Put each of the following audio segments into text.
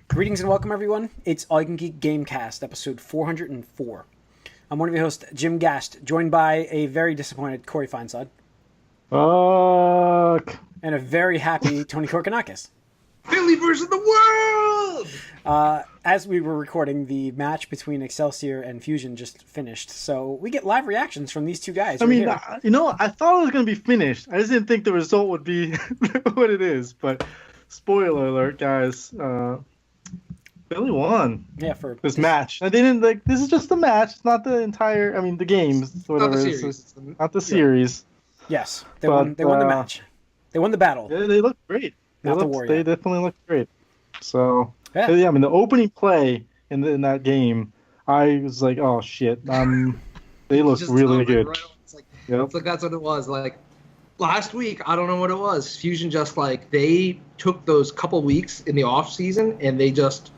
Greetings and welcome, everyone. It's AYCG Gamecast, episode 404. I'm one of your hosts, Jim Gast, joined by a very disappointed Corey Feinsod. Fuck. And a very happy Tony Korkanakis. Philly versus the world! As we were recording, the match between Excelsior and Fusion just finished, so we get live reactions from these two guys. I thought it was going to be finished. I just didn't think the result would be what it is. But spoiler alert, guys. Philly won. Yeah, for this match. I didn't like. This is just the match. It's not the entire. I mean, the games. Whatever. Not the series. Not the series. Yes, they won the match. They won the battle. Yeah, they look great. They definitely look great. So yeah, I mean, the opening play in that game, I was like, oh shit. They look really good. Right. It's like that's what it was. Like last week, I don't know what it was. Fusion just like they took those couple weeks in the off season and they just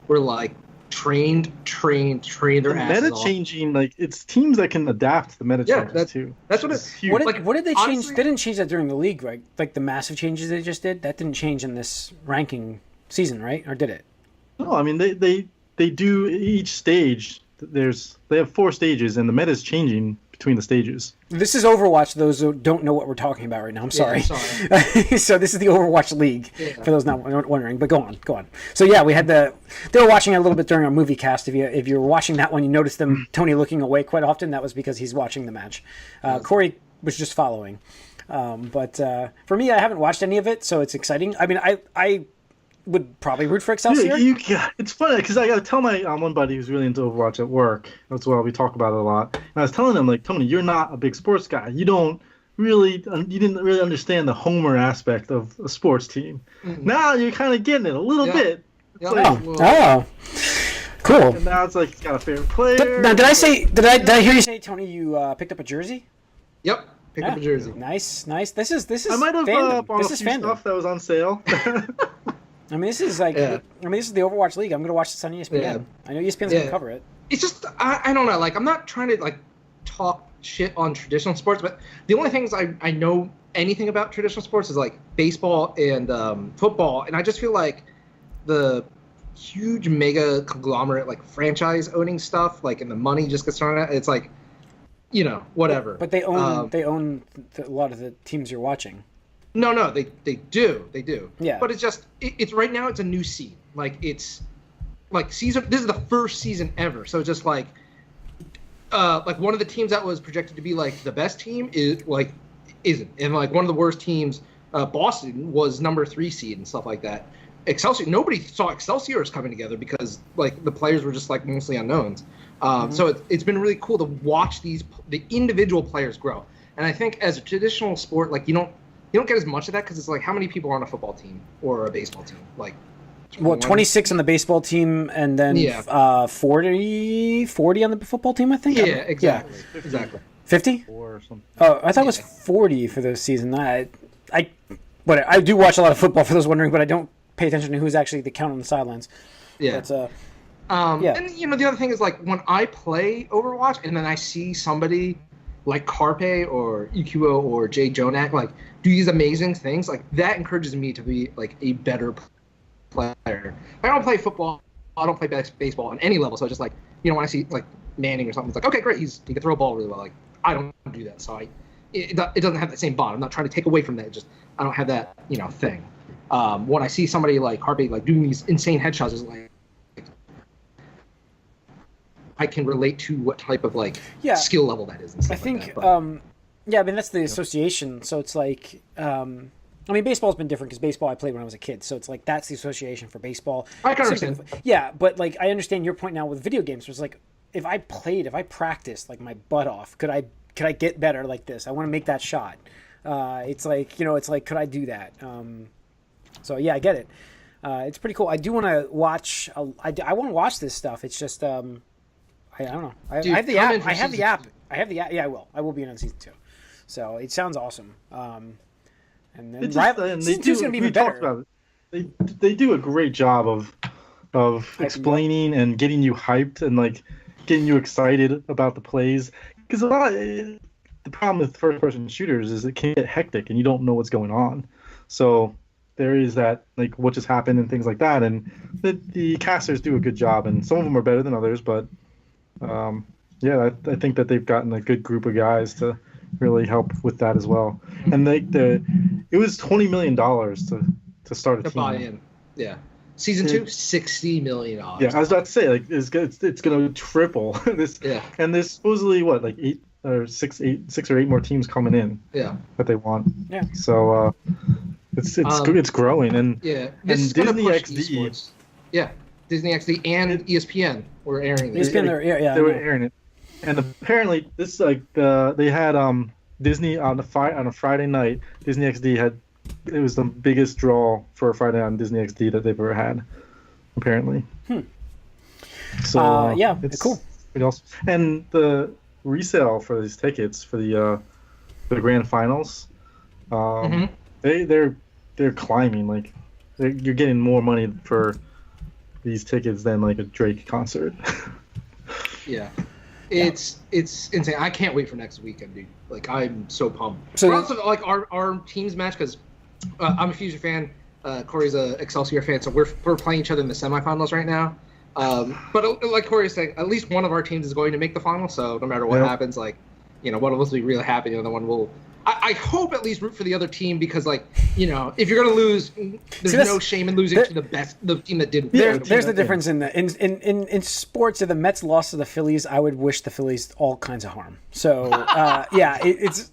were like trained their asses meta off. changing, like it's teams that can adapt to the meta changes too. That's what it's huge. What did they change? Honestly, they didn't change that during the league, right? Like the massive changes they just did. That didn't change in this ranking season, right? Or did it? No, I mean they do each stage. They have 4 stages, and the meta is changing between the stages. This is Overwatch. Those who don't know what we're talking about right now, I'm sorry. Yeah, sorry. So this is the Overwatch League, for those not wondering. But go on. So yeah, they were watching it a little bit during our movie cast. If you were watching that one, you noticed Tony looking away quite often. That was because he's watching the match. Corey was just following. But for me, I haven't watched any of it, so it's exciting. I mean, I would probably root for Excelsior. It's funny because I got to tell my one buddy who's really into Overwatch at work. That's why we talk about it a lot. And I was telling him, like, Tony, you're not a big sports guy. You didn't really understand the homer aspect of a sports team. Mm-hmm. Now you're kind of getting it a little bit. Oh, cool. And now it's like he's got a favorite player. Now, did I hear you say, Tony, you picked up a jersey? Yep. Picked up a jersey. Nice. This is. I might have bought a few stuff that was on sale. I mean, this is like. Yeah. I mean, this is the Overwatch League. I'm going to watch this on ESPN. Yeah. I know ESPN's going to cover it. It's just I don't know. Like, I'm not trying to like talk shit on traditional sports, but the only things I know anything about traditional sports is like baseball and football, and I just feel like the huge mega conglomerate like franchise owning stuff, like, and the money just gets thrown out. It's like, whatever. But they own a lot of the teams you're watching. No, they do. Yeah. But it's just it's right now it's a new scene. Like it's like season. This is the first season ever. So just like one of the teams that was projected to be like the best team isn't, and like one of the worst teams, Boston was number 3 seed and stuff like that. Excelsior, nobody saw Excelsior coming together because like the players were just like mostly unknowns. So it's been really cool to watch the individual players grow. And I think as a traditional sport, like you don't get as much of that because it's like how many people are on a football team or a baseball team? Like, 26 on the baseball team, and then 40 on the football team, I think. Yeah, exactly. Yeah. Exactly. 50? Or something. Oh, I thought it was 40 for this season. I do watch a lot of football, for those wondering, but I don't pay attention to who's actually the count on the sidelines. Yeah. But, And the other thing is like when I play Overwatch and then I see somebody like Carpe or EQO or Jay Jonak like do these amazing things, like that encourages me to be like a better player. I don't play football, I don't play baseball on any level, so it's just like, when I see like Manning or something, it's like, okay, great, he can throw a ball really well. Like I don't do that, so it doesn't have that same bond. I'm not trying to take away from that, just I don't have that thing. When I see somebody like Carpe like doing these insane headshots, it's like I can relate to what type of skill level that is. And stuff I think, like I mean that's the association. So it's like, I mean baseball's been different because baseball I played when I was a kid. So it's like that's the association for baseball. I can understand. Yeah, but like I understand your point now with video games. It's like if I practiced like my butt off, could I get better like this? I want to make that shot. It's like it's like could I do that? So yeah, I get it. It's pretty cool. I do want to watch. I want to watch this stuff. It's just I don't know. I have the app. I have the app. Yeah, I will. I will be in on season 2. So it sounds awesome. And then season 2 is going to be even better. They do a great job of explaining and getting you hyped and like getting you excited about the plays. Because the problem with first-person shooters is it can get hectic and you don't know what's going on. So there is that like what just happened and things like that, and the casters do a good job, and some of them are better than others, but yeah, I think that they've gotten a good group of guys to really help with that as well. And it was $20 million to start a To team. buy in, yeah. Season 2, $60 million. Yeah, I was about to say like it's going to triple this. Yeah. And there's supposedly what like six or eight more teams coming in. Yeah. That they want. Yeah. So it's growing, and yeah. And This is Disney gonna push XD. esports. Yeah. Disney XD and ESPN were airing this. ESPN, yeah, they were airing it, and apparently this they had Disney on a Friday night. Disney XD it was the biggest draw for a Friday night on Disney XD that they've ever had, apparently. So yeah, it's cool. pretty awesome. And the resale for these tickets for the grand finals, they're climbing. Like you're getting more money for these tickets than like a Drake concert. Yeah. It's insane. I can't wait for next weekend, dude. Like, I'm so pumped. So We're also, like, our teams match, because I'm a Fusion fan, Corey's a Excelsior fan, so we're playing each other in the semifinals right now. But like Corey was saying, at least one of our teams is going to make the final, so no matter what happens, like, one of us will be really happy, the other one will... I hope at least root for the other team, because, like, if you're going to lose, there's no shame in losing to the team that did. There's the difference in sports. If the Mets lost to the Phillies, I would wish the Phillies all kinds of harm. So yeah, it's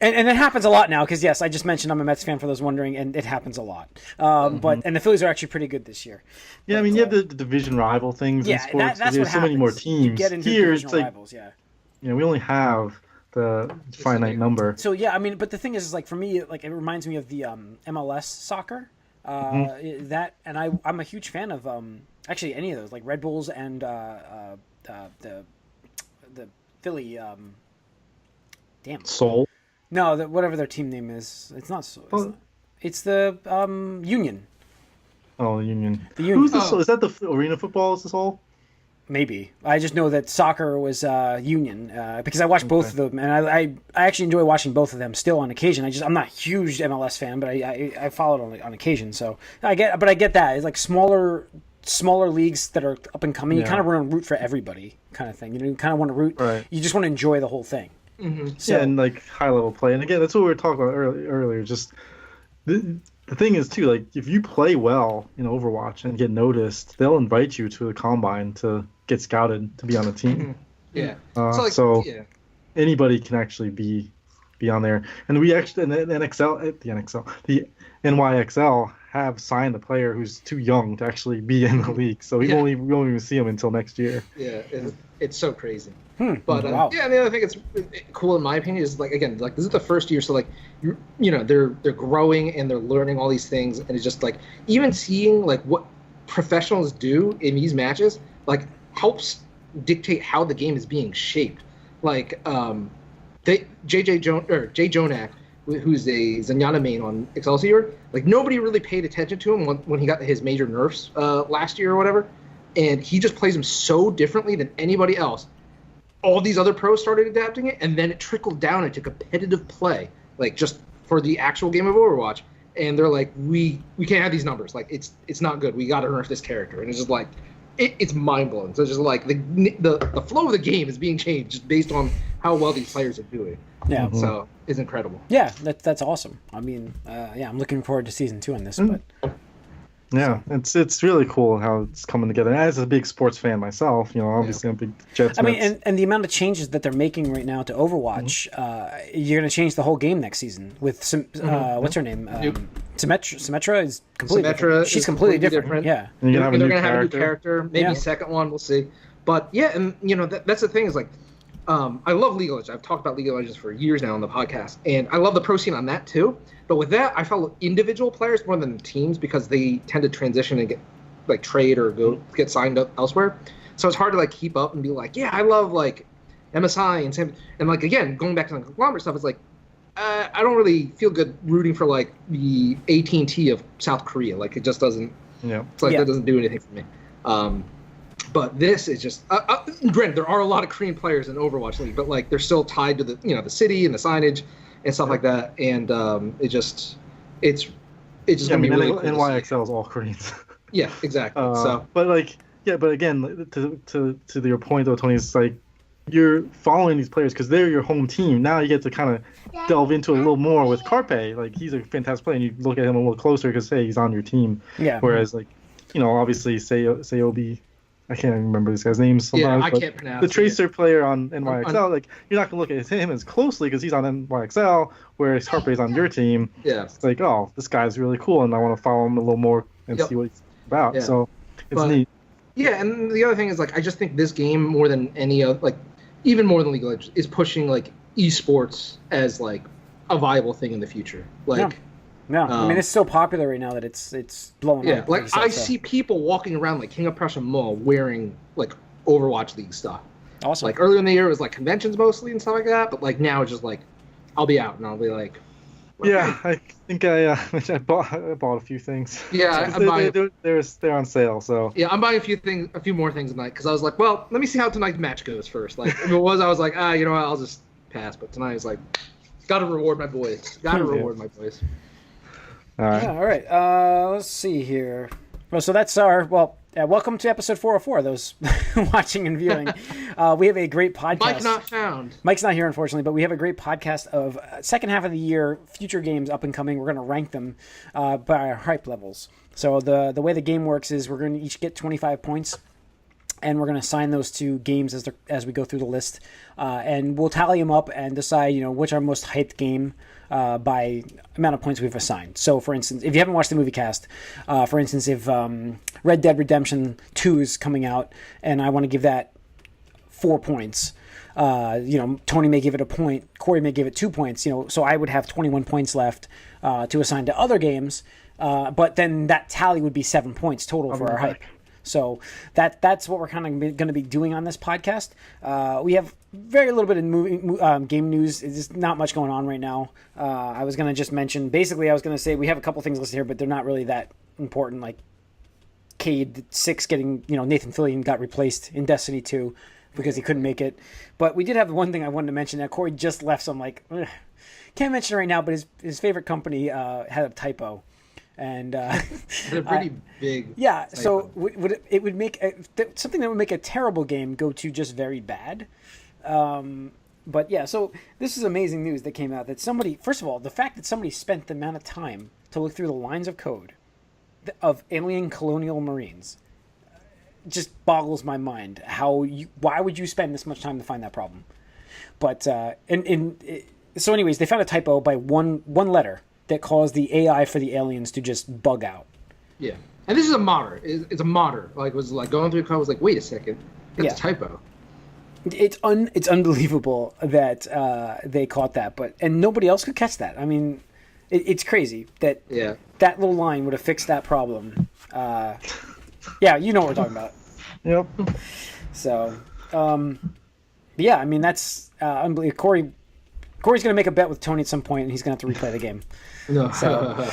and it happens a lot now, because yes, I just mentioned I'm a Mets fan for those wondering, and it happens a lot. But the Phillies are actually pretty good this year. Yeah, I mean you have the division rival things in sports. That's There's what so happens. many more teams. You get into Here, divisional rivals, yeah. We only have the finite number. So yeah, I mean, but the thing is like for me, like it reminds me of the MLS soccer. That, and I'm a huge fan of actually any of those, like Red Bulls and the Philly. Soul. No, whatever their team name is, it's not Soul. It's the Union. Oh, the Union. The Union. Who's the Soul? Is that the arena football? Is the Soul? Maybe. I just know that soccer was Union because I watched both of them, and I actually enjoy watching both of them still on occasion. I'm not a huge MLS fan, but I follow it on occasion. So I get that. It's like smaller leagues that are up and coming. You kind of want to root for everybody, kind of thing. You kind of want to root. Right. You just want to enjoy the whole thing. Mm-hmm. So, and like high level play. And again, that's what we were talking about earlier. Just the thing is too, like if you play well in Overwatch and get noticed, they'll invite you to the combine to get scouted to be on the team. Yeah. So anybody can actually be on there. And we actually the NYXL have signed a player who's too young to actually be in the league. So we won't even see him until next year. Yeah, it's so crazy. But wow. Yeah, the other thing that's cool in my opinion is like again, like this is the first year, so like they're growing and they're learning all these things, and it's just like even seeing like what professionals do in these matches like helps dictate how the game is being shaped. Like Jay Jonak, who's a Zenyatta main on Excelsior, like nobody really paid attention to him when he got his major nerfs last year or whatever, and he just plays him so differently than anybody else. All these other pros started adapting it, and then it trickled down into competitive play, like just for the actual game of Overwatch. And they're like, we can't have these numbers. Like it's not good. We got to nerf this character. And it's just like it's mind blowing. So it's just like the flow of the game is being changed just based on how well these players are doing. Yeah. So it's incredible. Yeah, that's awesome. I mean, I'm looking forward to season 2 on this, but. Yeah, it's really cool how it's coming together. As a big sports fan myself, obviously I'm a big Jets. I mean, and the amount of changes that they're making right now to Overwatch, you're going to change the whole game next season with some. What's her name? Symmetra is completely different. She's completely different. Yeah, and they're going to have a new character. Maybe second one, we'll see. But yeah, and that's the thing is like, I love League of Legends. I've talked about League of Legends for years now on the podcast, and I love the pro scene on that too. But with that, I follow individual players more than teams because they tend to transition and get like trade or get signed up elsewhere. So it's hard to like keep up and be like, yeah, I love like MSI and Sam. And like again, going back to the conglomerate stuff, it's like I don't really feel good rooting for like the AT&T of South Korea. Like it just doesn't. It's like that doesn't do anything for me. But this is just granted, there are a lot of Korean players in Overwatch League, but like they're still tied to the the city and the signage and stuff like that, and it's it's just gonna be really cool. NYXL is all Koreans. Yeah, exactly. But again, to your point though, Tony, it's like you're following these players because they're your home team. Now you get to kind of delve into it a little more with Carpe. Like, he's a fantastic player, and you look at him a little closer because, hey, he's on your team. Yeah. Whereas, like, obviously, Seobi, I can't even remember this guy's name sometimes. Yeah, I can't pronounce the Tracer player on NYXL, like, you're not going to look at him as closely because he's on NYXL, whereas Carpe's on your team. Yeah. It's like, oh, this guy's really cool, and I want to follow him a little more and see what he's about. Yeah. So it's neat. Yeah, and the other thing is, like, I just think this game, more than any other, like, even more than League of Legends, is pushing, like, esports as, like, a viable thing in the future. Like, I mean, it's so popular right now that it's blowing up. Yeah, like, I see people walking around, like, King of Prussia Mall wearing, like, Overwatch League stuff. Awesome. Like, earlier in the year, it was, like, conventions mostly and stuff like that, but, like, now it's just, like, I'll be out and I'll be like... Okay. Yeah, I think I bought a few things. Yeah, they're on sale. So yeah, I'm buying a few more things tonight because I was like, well, let me see how tonight's match goes first. Like, if it was, I was like, you know what, I'll just pass. But tonight is like, got to reward my boys. Got to reward my boys. All right. Yeah, all right. Let's see here. Well, so that's welcome to episode 404, those watching and viewing. We have a great podcast. Mike not found. Mike's not here, unfortunately, but we have a great podcast of second half of the year, future games up and coming. We're going to rank them by our hype levels. So the way the game works is we're going to each get 25 points, and we're going to assign those to games as we go through the list. And we'll tally them up and decide, which our most hyped game by amount of points we've assigned. So, for instance, if you haven't watched the movie cast, for instance, if Red Dead Redemption 2 is coming out and I want to give that 4 points, Tony may give it a point, Corey may give it 2 points, so I would have 21 points left to assign to other games, but then that tally would be 7 points total for our hype. So that's what we're kind of going to be doing on this podcast. We have very little bit of game news. There's not much going on right now. I was going to just mention, basically I was going to say we have a couple things listed here, but they're not really that important, like Cade 6 getting, Nathan Fillion got replaced in Destiny 2 because he couldn't make it. But we did have one thing I wanted to mention that Corey just left, so I'm like, can't mention it right now, but his favorite company had a typo. And a pretty big. Yeah, typo. So it would make something that would make a terrible game go to just very bad. But yeah, so this is amazing news that came out that somebody, first of all, the fact that somebody spent the amount of time to look through the lines of code of alien colonial marines just boggles my mind. Why would you spend this much time to find that problem? But so anyways, they found a typo by one letter that caused the AI for the aliens to just bug out. Yeah. And this is a modder. It's a modder. Like, was like going through the code, I was like, wait a second. That's a typo. It's unbelievable that they caught that, and nobody else could catch that. I mean, it's crazy that that little line would have fixed that problem. Yeah, you know what we're talking about. Yep. So, yeah, I mean, that's unbelievable. Corey's going to make a bet with Tony at some point, and he's going to have to replay the game. No. So,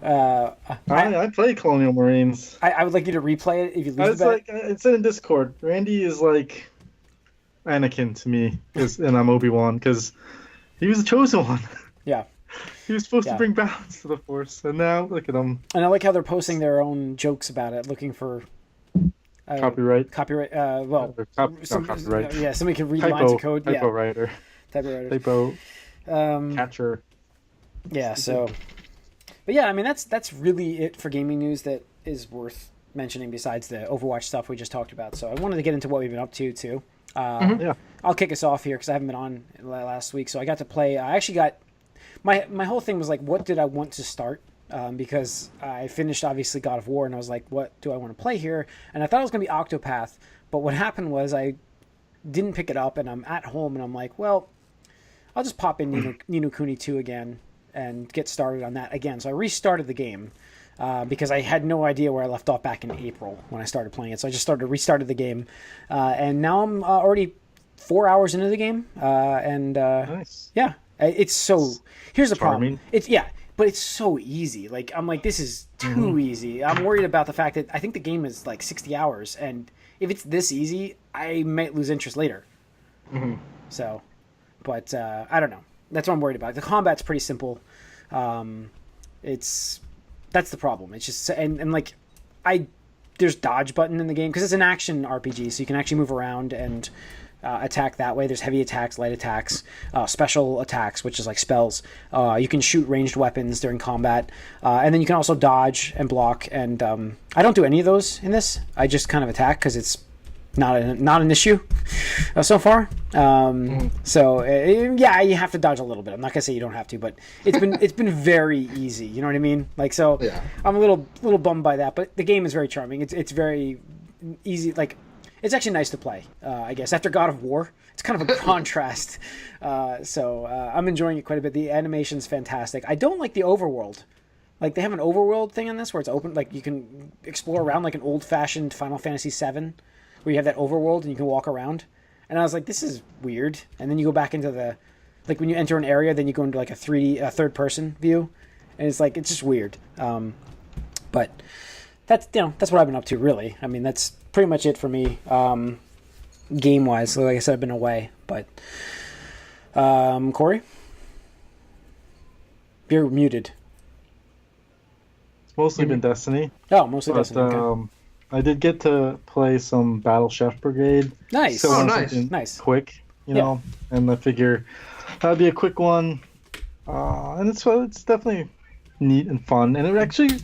I play Colonial Marines. I would like you to replay it if you lose the bet. It's in Discord. Randy is like Anakin to me, and I'm Obi-Wan, because he was the chosen one. Yeah. He was supposed to bring balance to the Force, and now look at him. And I like how they're posting their own jokes about it, looking for copyright. Copyright. Copyright. Yeah, somebody can read lines of code. Typo writer. Typo catcher. Yeah. So, but yeah, I mean that's really it for gaming news that is worth mentioning besides the Overwatch stuff we just talked about. So I wanted to get into what we've been up to too. I'll kick us off here because I haven't been on last week, so I got to play. I actually got my whole thing was like, what did I want to start? Because I finished obviously God of War, and I was like, what do I want to play here? And I thought it was going to be Octopath, but what happened was I didn't pick it up, and I'm at home, and I'm like, well, I'll just pop in Ni no Kuni 2 again and get started on that again. So I restarted the game because I had no idea where I left off back in April when I started playing it. So I just restarted the game, and now I'm already 4 hours into the game. Nice. Yeah, it's so. Here's the Charming. problem. But it's so easy. Like, I'm like, this is too easy. I'm worried about the fact that I think the game is like 60 hours, and if it's this easy, I might lose interest later. So, but I don't know. That's what I'm worried about. The combat's pretty simple. It's That's the problem. It's just and like there's dodge button in the game because it's an action RPG, so you can actually move around and attack that way. There's heavy attacks, light attacks, special attacks, which is like spells. You can shoot ranged weapons during combat, and then you can also dodge and block. And I don't do any of those in this. I just kind of attack because it's not an issue so far. So yeah, you have to dodge a little bit. I'm not gonna say you don't have to, but it's been very easy. You know what I mean? Like so, yeah. I'm a little bummed by that, but the game is very charming. It's very easy. Like. It's actually nice to play, I guess. After God of War, it's kind of a contrast. So I'm enjoying it quite a bit. The animation's fantastic. I don't like the overworld. Like, they have an overworld thing in this where it's open. Like, you can explore around like an old-fashioned Final Fantasy VII, where you have that overworld and you can walk around. And I was like, this is weird. And then you go back into the... Like, when you enter an area, then you go into like a third-person view. And it's like, it's just weird. But that's what I've been up to, really. I mean, that's pretty much it for me, game-wise. So like I said, I've been away. But, Corey? You're muted. It's mostly been Destiny. Oh, mostly Destiny. Okay. I did get to play some Battle Chef Brigade. Nice. So nice. Quick, you know, and I figure that'd be a quick one. And it's definitely neat and fun. And it actually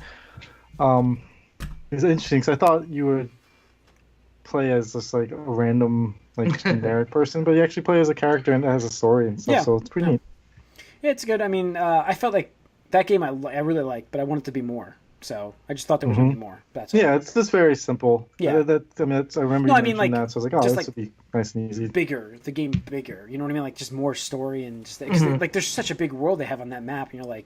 is interesting because I thought you would play as just like a random like generic person, but you actually play as a character and it has a story and stuff, so it's pretty neat. Yeah, it's good. I mean, I felt like that game I really liked, but I wanted to be more. So I just thought there was going to be more. That's all. Yeah, it's just very simple. Yeah, I remember you mentioning that, so I was like, oh, this would be nice and easy. The game bigger. You know what I mean? like just more story and just like there's such a big world they have on that map. And you're like,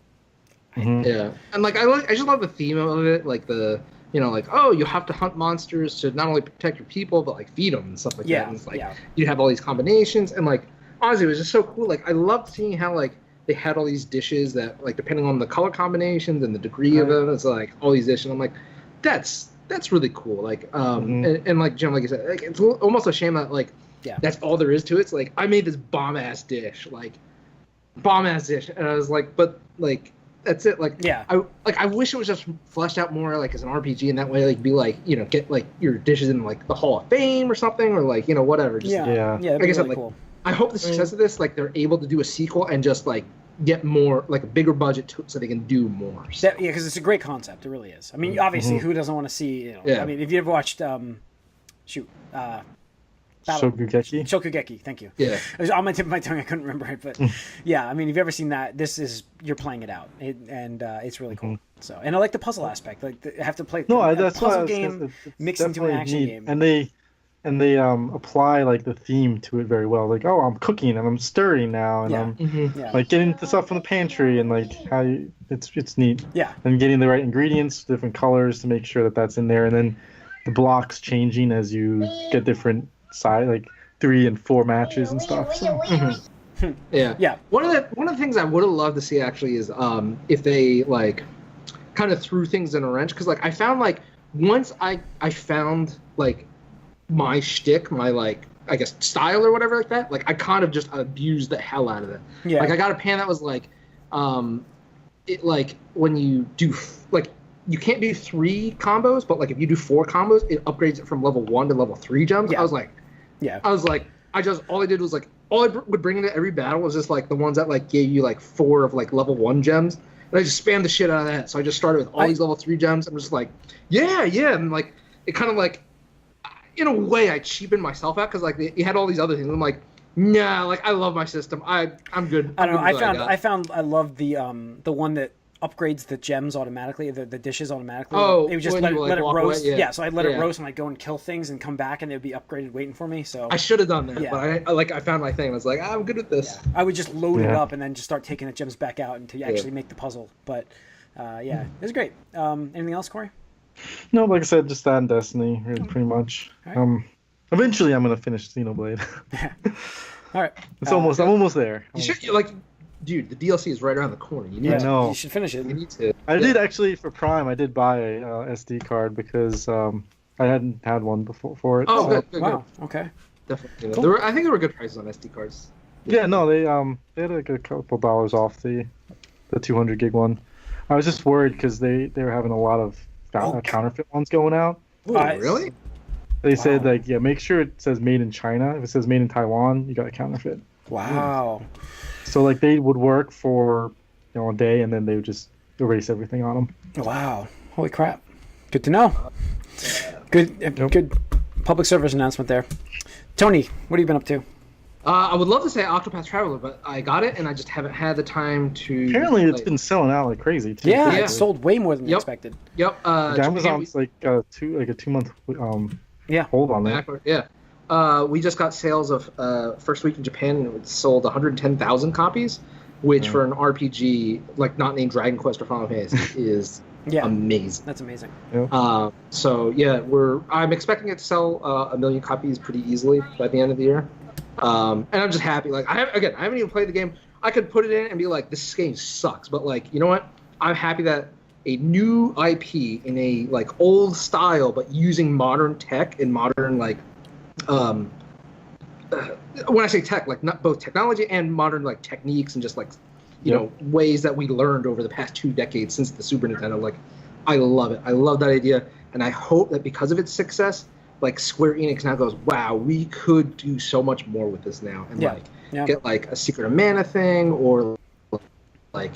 yeah, and like I just love the theme of it, like the. You know, like, oh, you have to hunt monsters to not only protect your people, but, like, feed them and stuff like that. And it's like, you have all these combinations. And, like, honestly, it was just so cool. Like, I loved seeing how, like, they had all these dishes that, like, depending on the color combinations and the degree of them, it's, like, all these dishes. I'm like, that's really cool. Like, and, like, Jim, like you said, like, it's almost a shame that, like, that's all there is to it. It's like, I made this bomb-ass dish. And I was like, but, like... That's it. Like, I wish it was just fleshed out more, like as an RPG, and that way, like, be like, you know, get like your dishes in like the Hall of Fame or something, or like, you know, whatever. Just, like I said, really like, cool. I hope the success of this, like, they're able to do a sequel and just like get more, like, a bigger budget so they can do more. So. Because it's a great concept. It really is. I mean, obviously, who doesn't want to see? You know, I mean, if you ever watched, Shokugeki, thank you. Yeah. It was on my tip of my tongue, I couldn't remember it, but yeah, I mean, if you've ever seen that, you're playing it out, and it's really cool. So, and I like the puzzle aspect, like I have to play a puzzle game mixed into an action game. And they apply like the theme to it very well. Like, oh, I'm cooking and I'm stirring now, and I'm like getting the stuff from the pantry, and like it's neat. Yeah. And getting the right ingredients, different colors to make sure that that's in there, and then the blocks changing as you get different side, like 3 and 4 matches and stuff. So. Yeah. One of the things I would have loved to see actually is if they like kind of threw things in a wrench, because like I found like once I found like my shtick, my like I guess style or whatever like that, like I kind of just abused the hell out of it. Yeah. Like I got a pan that was like it like when you do like you can't do 3 combos, but like if you do 4 combos, it upgrades it from level 1 to level 3 jumps. Yeah. I was like, all I did was like, all I would bring into every battle was just like the ones that like gave you like 4 of like level 1 gems. And I just spammed the shit out of that. So I just started with all these level 3 gems. I'm just like, yeah. And like, it kind of like, in a way I cheapened myself out because like you had all these other things. I'm like, nah, like I love my system. I'm good. I don't know. I love the one that upgrades the gems automatically, the dishes automatically. Oh, it would just let it roast. Yeah, so I'd let it roast and I'd go and kill things and come back and they'd be upgraded waiting for me. So I should have done that, but I found my thing. I was like, I'm good at this. Yeah. I would just load it up and then just start taking the gems back out until you actually make the puzzle. But it was great. Anything else, Corey? No, like I said, just that and Destiny, pretty much. Right. Eventually, I'm gonna finish Xenoblade. All right, I'm almost there. You should dude, the DLC is right around the corner. You should finish it. You need to. I did actually for Prime. I did buy a SD card because I hadn't had one before for it. Oh, good. Wow. Okay. Definitely. Cool. I think there were good prices on SD cards. Yeah, no, they had like a couple dollars off the 200 gig one. I was just worried because they were having a lot of counterfeit ones going out. Ooh, really? They said like, yeah, make sure it says made in China. If it says made in Taiwan, you got a counterfeit. Wow. So like they would work for a day and then they would just erase everything on them. Wow. Holy crap. Good to know. Good public service announcement there. Tony, what have you been up to? I would love to say Octopath Traveler, but I got it and I just haven't had the time to. Apparently, it's been selling out like crazy too. Yeah, it sold way more than expected. Yep. Amazon's like a 2-month hold on that. Yeah. We just got sales of first week in Japan and it sold 110,000 copies, which for an RPG like not named Dragon Quest or Final Fantasy is amazing. That's amazing. Yeah. I'm expecting it to sell 1 million copies pretty easily by the end of the year. And I'm just happy. Like I haven't even played the game. I could put it in and be like, this game sucks. But like, you know what? I'm happy that a new IP in a like old style, but using modern tech and modern like, when I say tech, like not both technology and modern like techniques and just like, you know, ways that we learned over the past 2 decades since the Super Nintendo. Like, I love it. I love that idea, and I hope that because of its success, like Square Enix now goes, wow, we could do so much more with this now, and get like a Secret of Mana thing, or like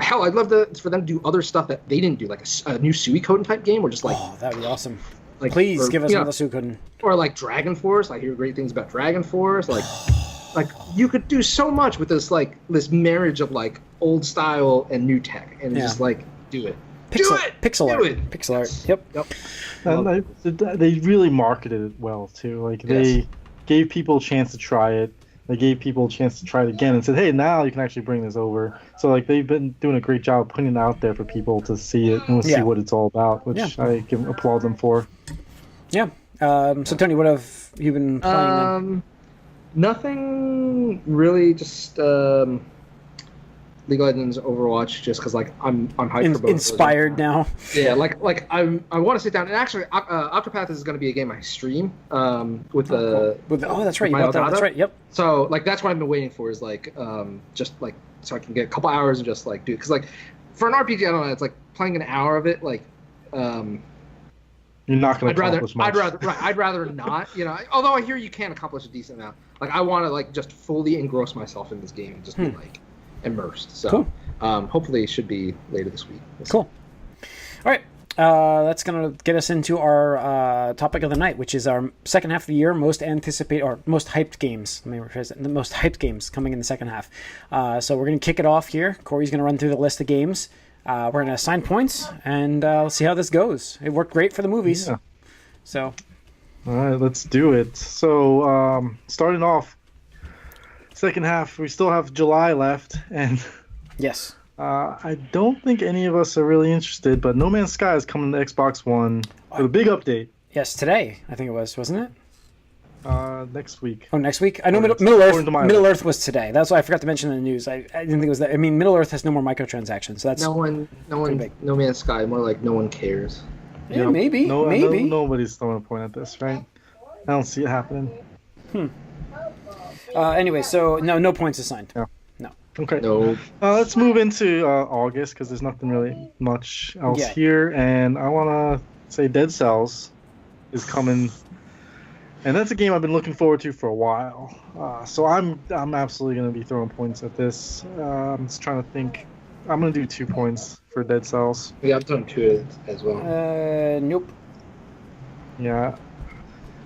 hell, I'd love for them to do other stuff that they didn't do, like a new Suikoden type game, or just like that'd be awesome. Like, please give us another Suikoden, or like Dragon Force. I hear great things about Dragon Force. Like you could do so much with this marriage of like old style and new tech, and just like do it. Pixel art. Yep. And they really marketed it well too. Like they gave people a chance to try it. They gave people a chance to try it again and said, "Hey, now you can actually bring this over." So like they've been doing a great job putting it out there for people to see it and see what it's all about, which I applaud them for. Yeah. So Tony, what have you been playing? Nothing really. Just League of Legends, Overwatch, just because like I'm hyped for both. Inspired now. Yeah, like I want to sit down and actually Octopath is going to be a game I stream with that's right. You bought that. That's right. Yep. So like that's what I've been waiting for is like just like so I can get a couple hours and just like do it because like for an RPG I don't know it's like playing an hour of it like you're not going to accomplish much. I'd rather not, you know. Although I hear you can accomplish a decent amount. Like I want to like just fully engross myself in this game and just be like immersed. So cool. Hopefully it should be later this week. Cool. All right. That's going to get us into our topic of the night, which is our second half of the year most anticipated or most hyped games. Let me rephrase it. The most hyped games coming in the second half. So we're going to kick it off here. Corey's going to run through the list of games. We're going to assign points, and let's see how this goes. It worked great for the movies. Yeah. So. All right, let's do it. So starting off, second half, we still have July left, and yes. I don't think any of us are really interested, but No Man's Sky is coming to Xbox One with a big update. Yes, today, I think it was, wasn't it? Next week. Oh, next week? I know Middle Earth was today. That's why I forgot to mention in the news. I didn't think it was that. I mean, Middle Earth has no more microtransactions, so that's No Man's Sky, more like no one cares. Yeah, maybe. Nobody's throwing a point at this, right? I don't see it happening. Anyway, so no points assigned. Yeah. No. Okay. No. Let's move into August because there's nothing really much else here, and I want to say Dead Cells is coming, and that's a game I've been looking forward to for a while. So I'm absolutely going to be throwing points at this. I'm just trying to think. I'm going to do 2 points for Dead Cells. Yeah, I'm doing 2 as well. Nope. Yeah.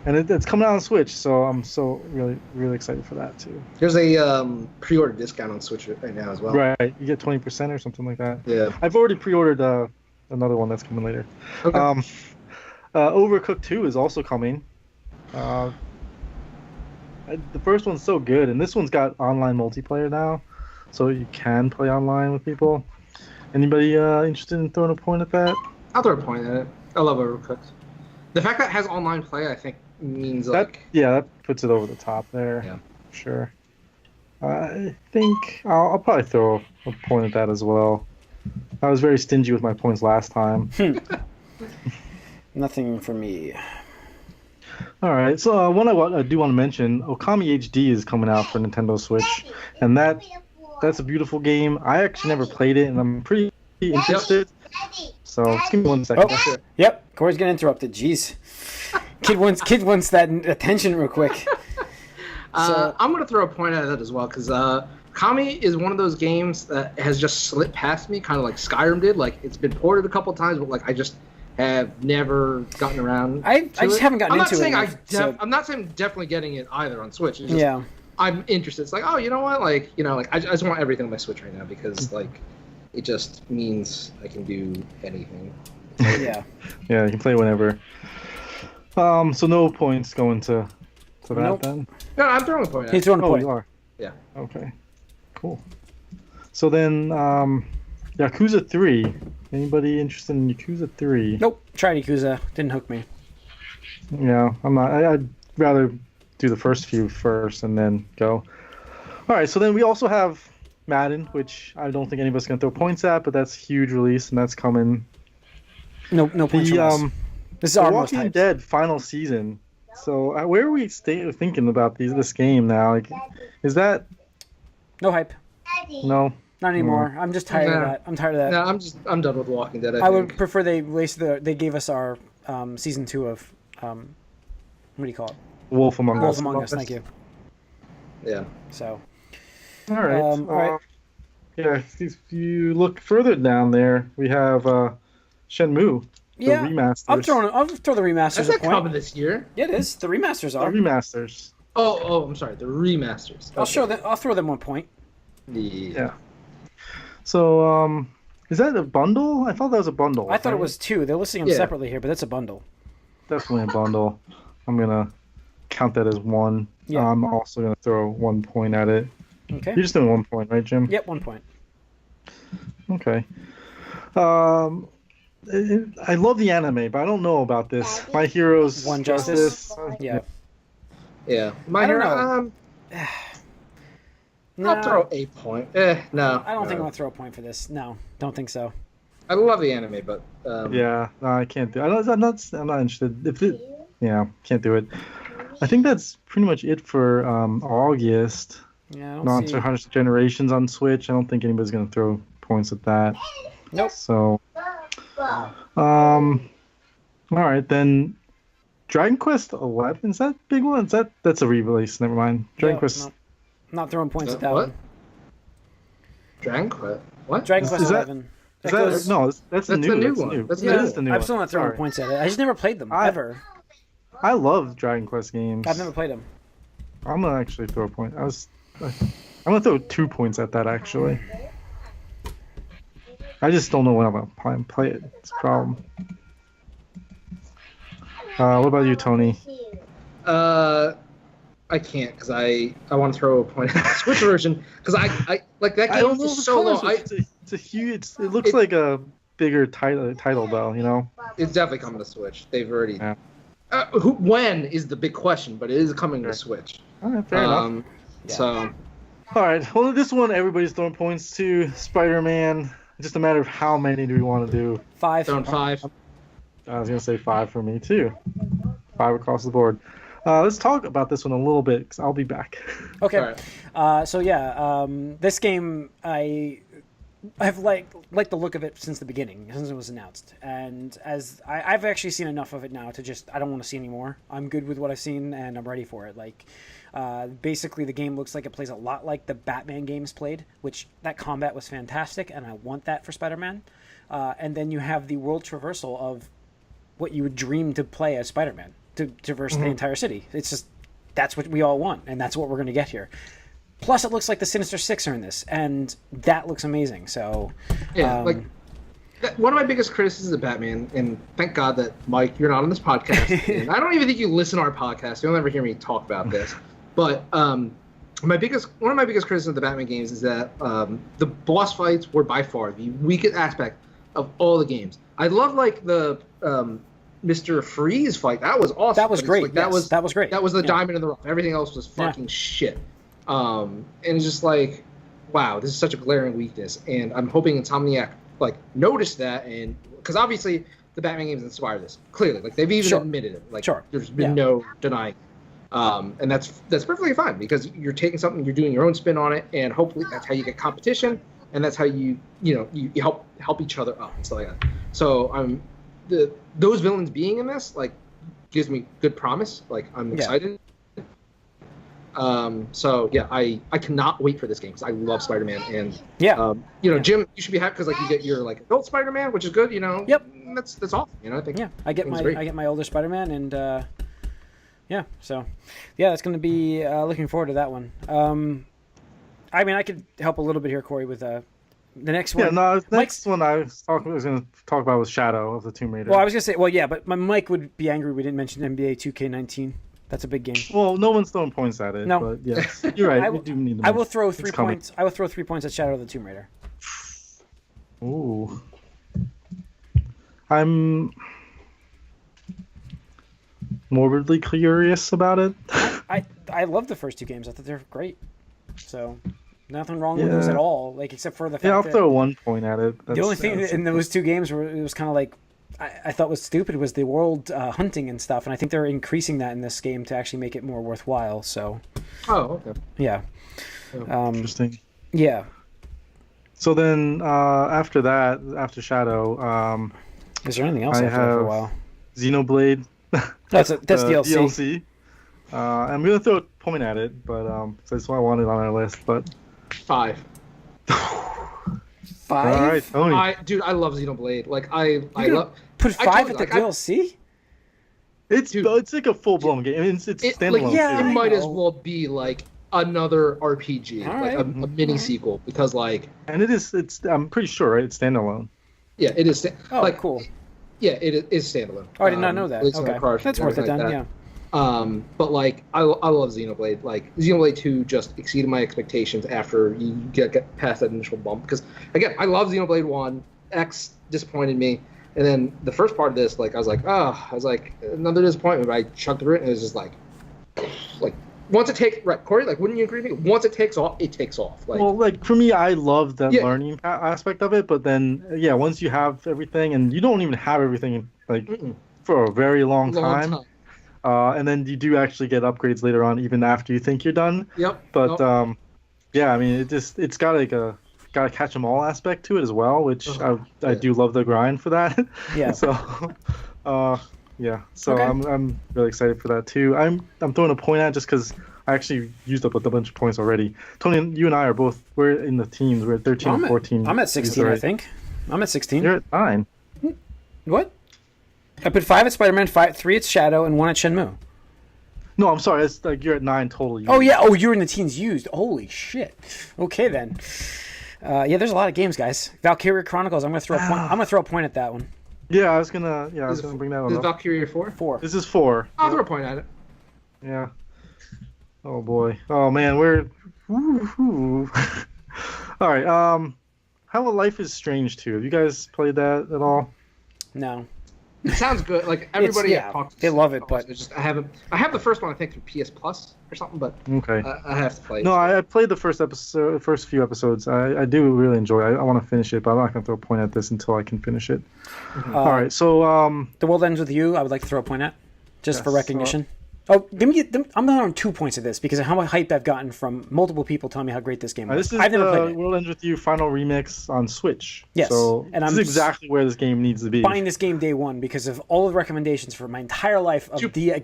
And it's coming out on Switch, so I'm so really, really excited for that too. There's a pre-order discount on Switch right now as well. Right, you get 20% or something like that. Yeah. I've already pre-ordered another one that's coming later. Okay. Overcooked 2 is also coming. The first one's so good, and this one's got online multiplayer now, so you can play online with people. Anybody interested in throwing a point at that? I'll throw a point at it. I love Overcooked. The fact that it has online play, I think, means that puts it over the top there. Yeah, sure. I think I'll probably throw a point at that as well. I was very stingy with my points last time. Nothing for me. All right, so one I do want to mention, Okami HD is coming out for Nintendo Switch, and that's a beautiful game. I actually never played it, and I'm pretty interested. So just give me 1 second. Oh, yep. Corey's getting interrupted. Jeez. Kid wants that attention real quick. I'm gonna throw a point at that as well because Kami is one of those games that has just slipped past me, kind of like Skyrim did. Like it's been ported a couple times, but like I just have never gotten around. I just haven't gotten into it. I'm not saying I'm definitely getting it either on Switch. It's just, I'm interested. It's like, oh, you know what? Like, I just want everything on my Switch right now because like it just means I can do anything. Yeah. Yeah, you can play whenever. So no points going to that then. No, I'm throwing a point. He's throwing a point. You are. Yeah. Okay. Cool. So then, Yakuza 3. Anybody interested in Yakuza 3? Nope. Tried Yakuza. Didn't hook me. Yeah, I'm not. I'd rather do the first few first and then go. All right. So then we also have Madden, which I don't think anybody's gonna throw points at, but that's a huge release and that's coming. No points from us. This is our most Walking hyped. Dead final season. So where are we thinking about this game now? Like, is that No hype. no? Not anymore. I'm just tired of that. I'm tired of that. No, I'm done with Walking Dead. I would prefer they gave us our season 2 of what do you call it? Wolf Among Us. Wolf Among Us. Thank you. Yeah. So. All right. All right. Yeah, if you look further down there, we have Shenmue. The remasters. I'll throw the remasters. That's not coming this year. Yeah, it is. The remasters are. The remasters. Oh, I'm sorry. The remasters. Okay. I'll throw them 1 point. Yeah. So, is that a bundle? I thought that was a bundle. I thought it was 2. They're listing them separately here, but that's a bundle. Definitely a bundle. I'm gonna count that as 1. Yeah. I'm also gonna throw 1 point at it. Okay. You're just doing 1 point, right, Jim? Yep, 1 point. Okay. I love the anime, but I don't know about this. My Heroes One Justice. Yeah. I don't know. I'll throw a point. No. I don't think I'm gonna throw a point for this. No, don't think so. I love the anime, but no, I can't do. I'm not interested. Can't do it. I think that's pretty much it for August. Yeah. Monster Hunter Generations on Switch. I don't think anybody's gonna throw points at that. Nope. So, all right then. Dragon Quest 11, is that a big one? That's a re-release? Never mind. Dragon Quest. No. Not throwing points at that what? one. Dragon Quest. What? Dragon Quest 11. That's the new one. That's the new I'm one. still not throwing points at it. I just never played them ever. I love Dragon Quest games. I've never played them. I'm gonna actually throw a point. I'm gonna throw 2 points at that actually. I just don't know when I'm gonna play it. It's a problem. What about you, Tony? I can't because I want to throw a point at the Switch version because I like that game is so long. It's a huge. It looks like a bigger title though. You know. It's definitely coming to Switch. They've already. Yeah. When is the big question, but it is coming to Switch. All right, fair enough. So. All right. Well, this one everybody's throwing points to. Spider-Man. It's just a matter of how many do we want to do. 5. Throwing 5. I was gonna say 5 for me too. 5 across the board. Let's talk about this one a little bit because I'll be back. Okay. Right. This game I've liked the look of it since the beginning, since it was announced, and as I've actually seen enough of it now to just I don't want to see any more. I'm good with what I've seen and I'm ready for it. Like, basically the game looks like it plays a lot like the Batman games played, which that combat was fantastic, and I want that for Spider-Man. And then you have the world traversal of what you would dream to play as Spider-Man, to traverse the entire city. It's just that's what we all want, and that's what we're going to get here. Plus, it looks like the Sinister Six are in this, and that looks amazing. So, one of my biggest criticisms of Batman, and thank God that Mike, you're not on this podcast. And I don't even think you listen to our podcast. You'll never hear me talk about this. But one of my biggest criticisms of the Batman games is that the boss fights were by far the weakest aspect of all the games. I love like the Mr. Freeze fight. That was awesome. That was great. Like, that was great. That was the diamond in the rough. Everything else was fucking shit. And it's just like, wow, this is such a glaring weakness. And I'm hoping Insomniac like noticed that, and because obviously the Batman games inspired this clearly. Like they've even admitted it. Like there's been no denying. And that's perfectly fine because you're taking something, you're doing your own spin on it, and hopefully that's how you get competition. and that's how you help each other up and stuff like that. So those villains being in this like gives me good promise. Like I'm excited. So yeah, I cannot wait for this game because I love Spider-Man and Jim, you should be happy because like you get your like adult Spider-Man, which is good. Yep. That's awesome. I think. Yeah, I get my older Spider-Man and so that's going to be looking forward to that one. I mean, I could help a little bit here, Corey, with the next one. Yeah, no, the next one I was going to talk about was Shadow of the Tomb Raider. Well, I was going to say, but my Mike would be angry we didn't mention NBA 2K19. That's a big game. Well, no one's throwing points at it. No, but yes, you're right. We do need. I will throw 3 points. I will throw 3 points at Shadow of the Tomb Raider. Ooh, I'm morbidly curious about it. I love the first 2 games. I thought they're great. So nothing wrong with those at all, like except for the fact I'll throw 1 point at it. The only thing in those 2 games where it was kind of like I thought was stupid was the world hunting and stuff, and I think they're increasing that in this game to actually make it more worthwhile. So. Oh, okay. Yeah. Interesting. Yeah. So then after that, after Shadow, is there anything else I have for a while? Xenoblade. That's DLC. I'm gonna throw a point at it, but that's what I wanted on our list. But 5. 5. All right, Tony. I love Xenoblade. Like I love. Put 5 at the DLC. It's like a full blown game. I mean, it's standalone. It might as well be like another RPG, like a mini sequel, because like. And it's I'm pretty sure, right? It's standalone. Yeah, it is. Cool. Yeah, it is standalone. Oh, I did not know that. Okay, that's worth it then. Yeah. But like I love Xenoblade. Like Xenoblade 2 just exceeded my expectations after you get past that initial bump. Because again, I love Xenoblade 1. X disappointed me, and then the first part of this, like I was like another disappointment. But I chugged through it, and it was just like once it takes Corey, like wouldn't you agree with me? Once it takes off, it takes off. Like for me, I love the learning aspect of it, but then once you have everything, and you don't even have everything for a very long time. And then you do actually get upgrades later on, even after you think you're done. Yep. But I mean, it's got like a gotta catch them all aspect to it as well, which I do love the grind for that. Yeah. So, So okay. I'm really excited for that too. I'm throwing a point at just because I actually used up a bunch of points already. Tony, you and I we're in the teams. We're at 13 and 14. I'm at 16, I think. I'm at 16. You're at 9. What? I put 5 at Spider-Man, 3 at Shadow, and 1 at Shenmue. No, I'm sorry. It's like you're at 9 total. Oh yeah. Oh, you're in the teens used. Holy shit. Okay then. There's a lot of games, guys. Valkyria Chronicles. I'm gonna throw a point. I'm gonna throw a point at that one. Yeah, I was gonna bring that one up. Is Valkyria 4? 4. This is 4. I'll throw a point at it. Yeah. Oh boy. Oh man, we're. All right. How about Life is Strange 2? Have you guys played that at all? No. It sounds good. Like everybody talks. They love it, but it's just I have the first one I think through PS Plus or something, but okay. I have to play it. No, I played the first few episodes. I do really enjoy it. I want to finish it, but I'm not gonna throw a point at this until I can finish it. Mm-hmm. All right, so The World Ends With You. I would like to throw a point at, just for recognition. I'm on 2 points of this because of how hyped I've gotten from multiple people telling me how great this game was. This is I've never played it. World Ends With You Final Remix on Switch. Yes, so and this is exactly where this game needs to be. Buying this game day one because of all the recommendations for my entire life of I've never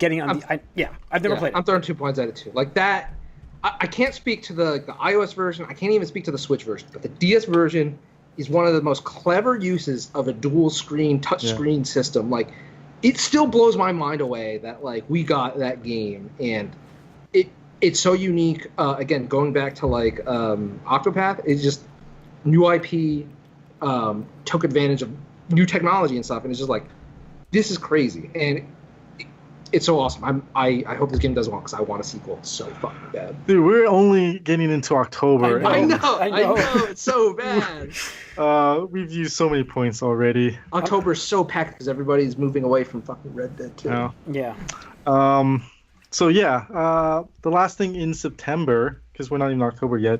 played it. I'm throwing 2 points at it too. Like that, I can't speak to the iOS version. I can't even speak to the Switch version. But the DS version is one of the most clever uses of a dual screen touchscreen system. Like. It still blows my mind away that like we got that game and it's so unique. Again, going back to like Octopath, it's just new IP took advantage of new technology and stuff, and it's just like this is crazy and it's so awesome. I hope this game does well because I want a sequel so fucking bad. Dude, we're only getting into October. I know, it's so bad. We've used so many points already. October's so packed because everybody's moving away from fucking Red Dead 2. Yeah. The last thing in September, because we're not even October yet,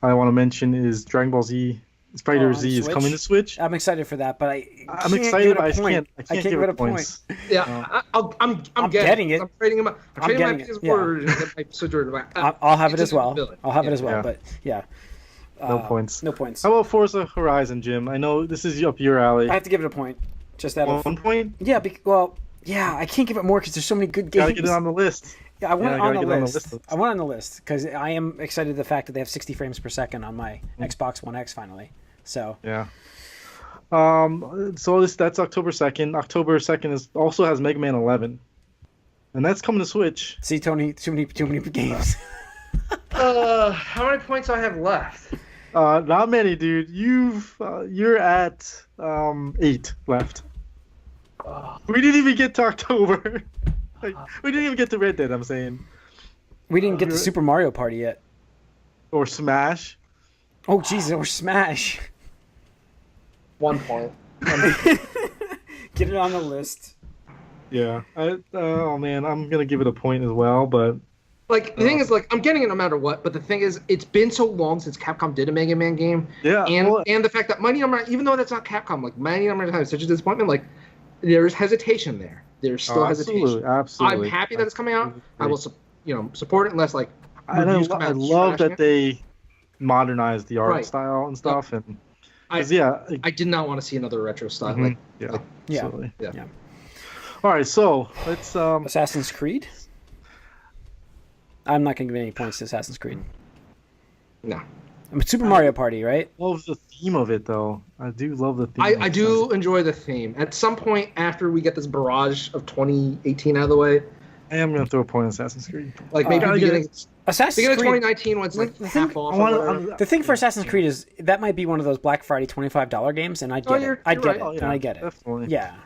I want to mention is Dragon Ball Z. Fighter Z is coming to Switch. I'm excited for that, but I'm excited, but I can't give it points. Yeah, I'm getting it. I'm trading him. I'm trading my PS4 and my Switch. I'll have it as well. But yeah. No points. No points. How about Forza Horizon, Jim? I know this is up your alley. I have to give it a point. Just out of 1 point? Yeah, yeah, I can't give it more because there's so many good games. Gotta get it on the list. Yeah, I want it on the list. I want it on the list because I am excited the fact that they have 60 frames per second on my Xbox One X finally. So yeah. So that's October 2nd. October 2nd also has Mega Man 11, and that's coming to Switch. See, Tony, too many games. How many points do I have left? Not many, dude. You're at 8 left. We didn't even get to October. We didn't even get to Red Dead. I'm saying. We didn't get to Super Mario Party yet. Or Smash. Oh Jesus, or Smash. 1 point. Get it on the list. Yeah. Oh man, I'm gonna give it a point as well, but. Like, the thing is, like, I'm getting it no matter what, but the thing is, it's been so long since Capcom did a Mega Man game. Yeah. And the fact that Mighty Number 9, even though that's not Capcom, like, Mighty Number 9 is such a disappointment, like, there's hesitation there. There's still hesitation. Absolutely. I'm happy that it's coming out. I will, support it unless, like, I love that they modernized the art style and stuff. And I did not want to see another retro style. Mm-hmm. Absolutely. Yeah. All right, so let's... Assassin's Creed? I'm not going to give any points to Assassin's Creed. No. Super Mario Party, right? I love the theme of it, though. I do love the theme. I do enjoy the theme. At some point after we get this barrage of 2018 out of the way, I am going to throw a point on Assassin's Creed. Like maybe beginning of Creed, 2019 when it's like half off. The thing for Assassin's Creed is that might be one of those Black Friday $25 games, and I get it. I get it, and I get it. Definitely. Yeah.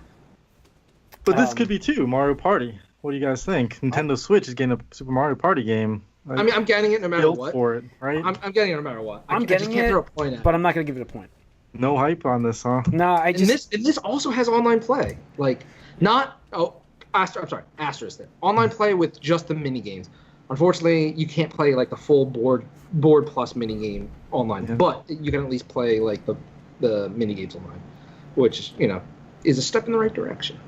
But this could be too Mario Party. What do you guys think? Nintendo Switch is getting a Super Mario Party game. I mean, I'm getting it no matter what. For it, right? I'm getting it no matter what. I just can't throw a point at it. But I'm not going to give it a point. No hype on this, huh? No, And this also has online play. Like, asterisk there. Online play with just the mini games. Unfortunately, you can't play like the full board plus mini game online, but you can at least play like the mini games online, which is a step in the right direction.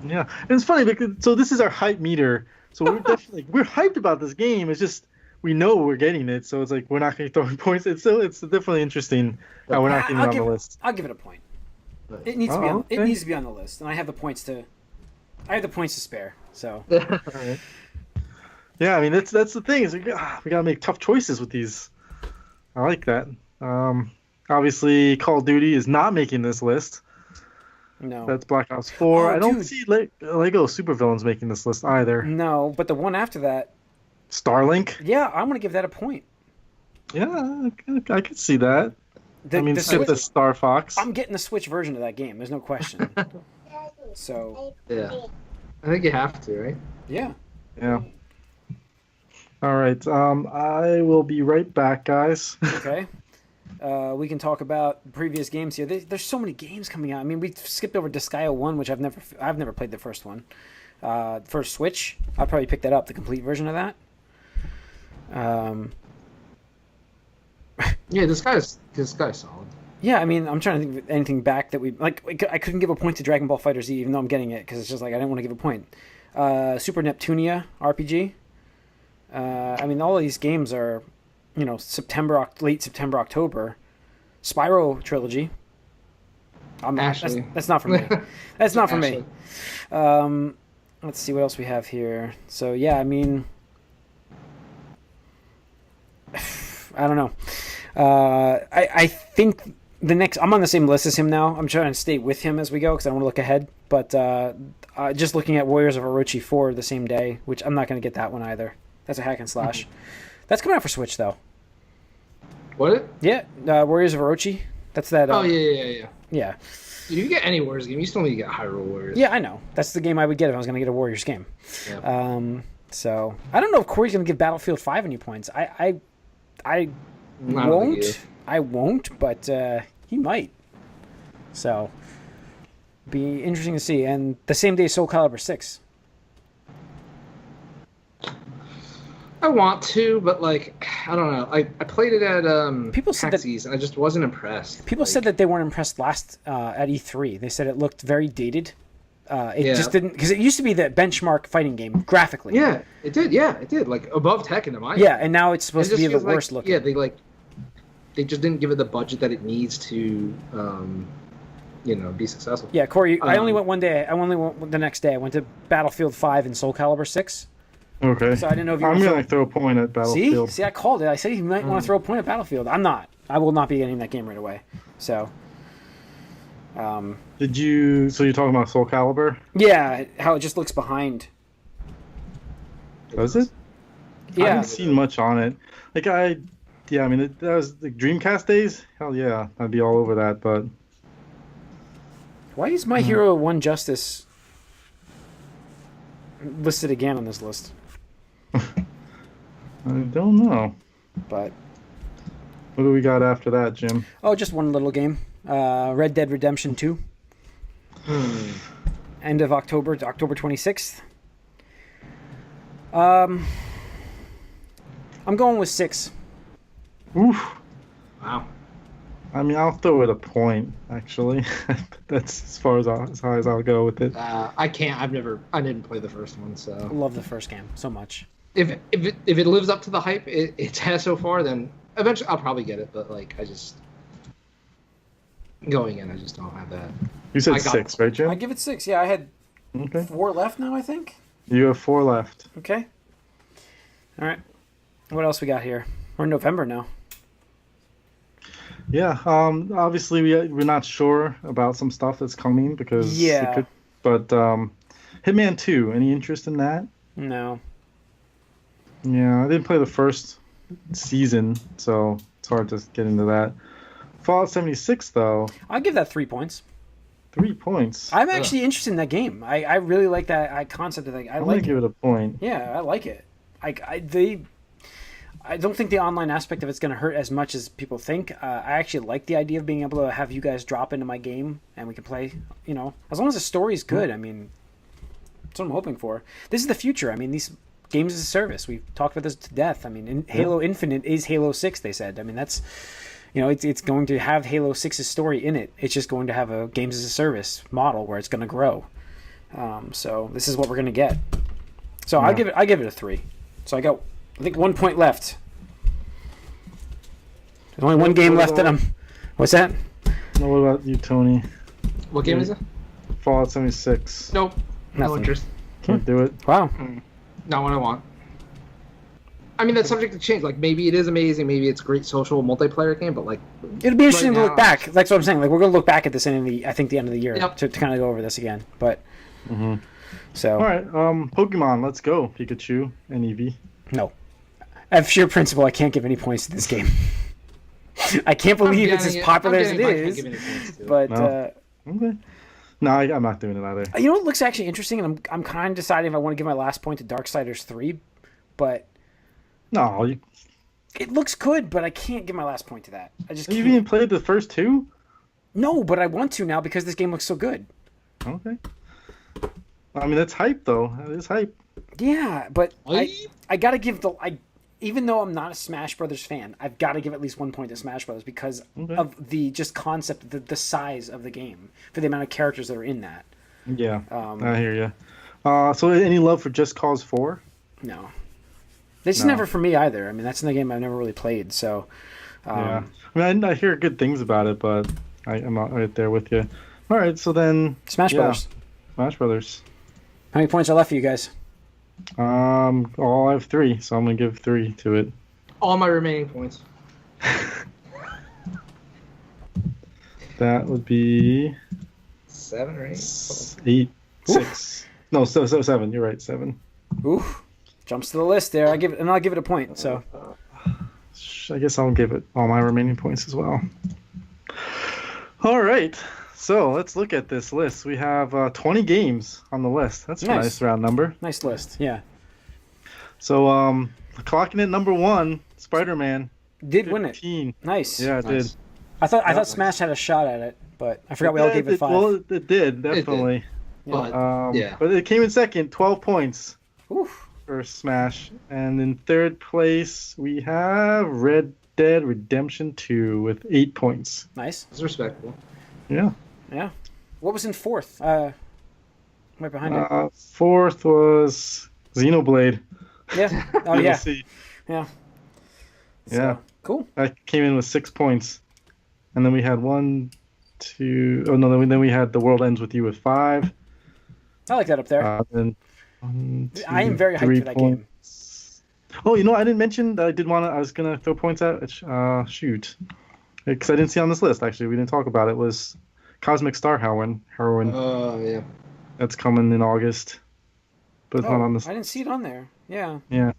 Yeah, and it's funny because this is our hype meter. So we're definitely we're hyped about this game. It's just we know we're getting it, so it's like we're not going to throw in points. It's definitely interesting how we're not getting it on the list. I'll give it a point. It needs to be on. It needs to be on the list, and I have the points to spare. So. All right. Yeah, I mean that's the thing is we gotta make tough choices with these. I like that. Obviously, Call of Duty is not making this list. No. That's Black Ops 4. I don't see Lego Supervillains making this list either. No, but the one after that. Starlink? Yeah, I'm going to give that a point. Yeah, I could see that. Skip the Star Fox. I'm getting the Switch version of that game. There's no question. So. Yeah. I think you have to, right? Yeah. Yeah. All right. I will be right back, guys. Okay. We can talk about previous games here. There's so many games coming out. I mean, we skipped over Disgaea 1, which I've never played the first one. For Switch, I'll probably pick that up, the complete version of that. Yeah, this guy's solid. Yeah, I mean, I'm trying to think of anything back that we like. I couldn't give a point to Dragon Ball FighterZ, even though I'm getting it because it's just like I didn't want to give a point. Super Neptunia RPG. I mean, all of these games are. Late September, October. Spyro trilogy. That's not for me. That's not for me. Let's see what else we have here. So yeah, I mean, I don't know. I think the next. I'm on the same list as him now. I'm trying to stay with him as we go because I want to look ahead. But just looking at Warriors of Orochi 4 the same day, which I'm not going to get that one either. That's a hack and slash. Mm-hmm. That's coming out for Switch though. What? Yeah, Warriors of Orochi. That's that. Yeah. You get any Warriors game, you still need to get Hyrule Warriors. Yeah, I know. That's the game I would get if I was going to get a Warriors game. Yeah. So I don't know if Corey's going to give Battlefield 5 any points. I won't. I won't, but he might. So be interesting to see. And the same day, Soul Calibur 6. I want to, but like I don't know. I played it at people said Taxis, and I just wasn't impressed. People said that they weren't impressed last at E3. They said it looked very dated. It just didn't, because it used to be the benchmark fighting game graphically. Yeah, it did. Yeah, it did. Like above Tekken, in my yeah, and now it's supposed to be the worst looking. Yeah, they just didn't give it the budget that it needs to, be successful. Yeah, Corey, I only went one day. I only went the next day. I went to Battlefield 5 and Soul Calibur 6. Okay. So I didn't know if you I'm were going to throw a point at Battlefield. See, I called it. I said you might want to throw a point at Battlefield. I'm not. I will not be getting that game right away. So. So you're talking about Soul Calibur? Yeah, how it just looks behind. Does it? Yeah. I haven't seen much on it. That was the Dreamcast days. Hell yeah, I'd be all over that. But why is My Hero 1 Justice listed again on this list? I don't know. But what do we got after that, Jim? oh, just one little game. Red Dead Redemption 2. End of October, October 26th. I'm going with 6. Oof. Wow. I mean, I'll throw it a point, actually. That's as far as I'll go with it. I can't. I didn't play the first one, so. I love the first game so much. If it lives up to the hype it has so far, then eventually I'll probably get it. But going in, I just don't have that. You said 6, right, Jim? I give it 6. Yeah, I had 4 left now, I think. You have 4 left. Okay. All right. What else we got here? We're in November now. Yeah. Obviously, we're not sure about some stuff that's coming because but Hitman 2. Any interest in that? No. Yeah, I didn't play the first season, so it's hard to get into that. Fallout 76, though. I'll give that 3 points. 3 points. I'm actually interested in that game. I really like that concept of that. I'm gonna give it a point. Yeah, I like it. I don't think the online aspect of it's going to hurt as much as people think. I actually like the idea of being able to have you guys drop into my game and we can play, as long as the story's good. I mean, that's what I'm hoping for. This is the future. I mean, these games as a service, we've talked about this to death. I mean, Halo Infinite is Halo 6, they said. I mean, that's, it's going to have Halo 6's story in it. It's just going to have a games as a service model where it's going to grow. So this is what we're going to get. So I give it a 3. So I think 1 point left. There's only one game left that I'm... What's that? No, what about you, Tony? What game is it? Fallout 76. Nope. No Nothing. interest. Can't do it. Wow. Not what I want. I mean, that's subject to change. Maybe it is amazing. Maybe it's a great social multiplayer game, but it'll be interesting to look back. That's what I'm saying. We're going to look back at this in the end of the year Yep. to kind of go over this again. But so all right, Pokemon, let's go. Pikachu and Eevee. No, of sheer principle, I can't give any points to this game. I can't believe it's as popular as it is. But okay. No, I'm not doing it either. You know what looks actually interesting, and I'm kind of deciding if I want to give my last point to Darksiders 3, but. No, it looks good, but I can't give my last point to that. I just can't. You even played the first 2? No, but I want to now because this game looks so good. Okay. I mean, that's hype, though. That is hype. Yeah, but I got to give even though I'm not a Smash Brothers fan, I've got to give at least 1 point to Smash Brothers because of the just concept, the size of the game, for the amount of characters that are in that. Yeah, I hear you. So any love for Just Cause 4? No. This is never for me either. I mean, that's the game I've never really played. So, yeah. I mean, I hear good things about it, but I'm not right there with you. All right, so then Smash Brothers. Smash Brothers. How many points are left for you guys? I have 3, so I'm gonna give 3 to it. All my remaining points. That would be 7 or 8. 8, 6. No, so 7. You're right, 7. Ooh. Jumps to the list there. I'll give it a point. So, I guess I'll give it all my remaining points as well. All right, so let's look at this list. We have 20 games on the list. That's a nice round number. Nice list, yeah. So, clocking in number 1, Spider-Man. Did win it. Nice. Yeah, it did. I thought Smash had a shot at it, but I forgot we all gave it 5. Well, it did definitely. But it came in second, 12 points. Oof. For Smash. And in third place, we have Red Dead Redemption 2 with 8 points. Nice. It's respectable. Yeah. Yeah. What was in fourth? Right behind it. Fourth was Xenoblade. Yeah. Oh, yeah. DLC. Yeah. Yeah. Cool. I came in with 6 points, and then we had one, two. Oh no, then we had The World Ends with You with 5. I like that up there. Then one, two, I am very hyped 3 for that game. points. Oh, you know, I didn't mention that I was gonna throw points out. Shoot, because I didn't see on this list. Actually, we didn't talk about it. Was Cosmic Star Heroine. Oh yeah. That's coming in August, but it's not on this. I didn't see it on there. Yeah. Yeah.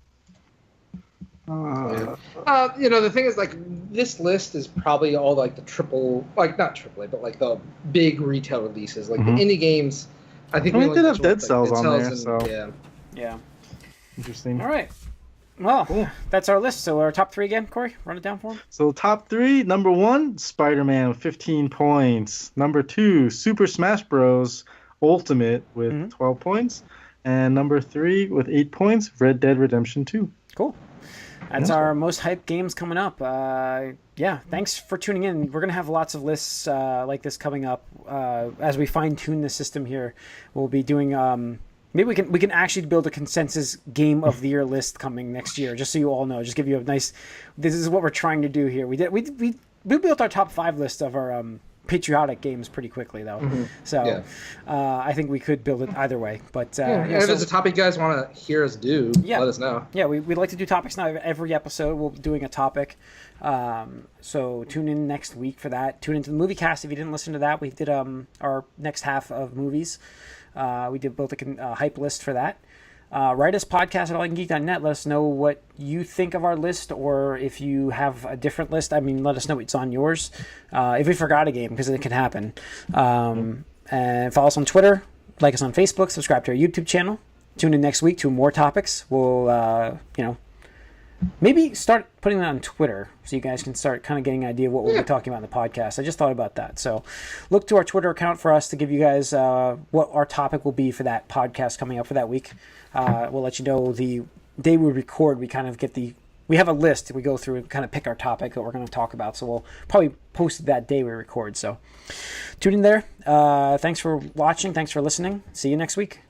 The thing is, like, this list is probably all like the not triple A, but like the big retail releases, like the indie games. I think we only did have touched Dead like, Cells on there, and, so Yeah. Interesting. All right. Well, Cool. That's our list. So our top 3 again, Corey. Run it down for him. So top 3, number 1, Spider-Man with 15 points. Number 2, Super Smash Bros. Ultimate with 12 points. And number 3 with 8 points, Red Dead Redemption 2. Cool. That's our most hyped games coming up. Thanks for tuning in. We're going to have lots of lists like this coming up as we fine-tune the system here. We'll be doing... maybe we can actually build a consensus game of the year list coming next year, just so you all know. Just give you a nice... This is what we're trying to do here. We built our top 5 list of our... patriotic games pretty quickly though, so I think we could build it either way. But and if there's a topic you guys want to hear us do, let us know. Yeah, we'd like to do topics now. Every episode we'll be doing a topic, so tune in next week for that. Tune into the movie cast if you didn't listen to that. We did our next half of movies. We did build a hype list for that. Write us podcast at allingeek.net. Let us know what you think of our list, or if you have a different list. I mean, let us know what's on yours. If we forgot a game, because it can happen. And follow us on Twitter, like us on Facebook, subscribe to our YouTube channel. Tune in next week to more topics. We'll, maybe start putting that on Twitter so you guys can start kind of getting an idea of what we'll be talking about in the podcast. I just thought about that. So look to our Twitter account for us to give you guys what our topic will be for that podcast coming up for that week. We'll let you know the day we record. We kind of we have a list. We go through and kind of pick our topic that we're going to talk about. So we'll probably post it that day we record. So tune in there. Thanks for watching. Thanks for listening. See you next week.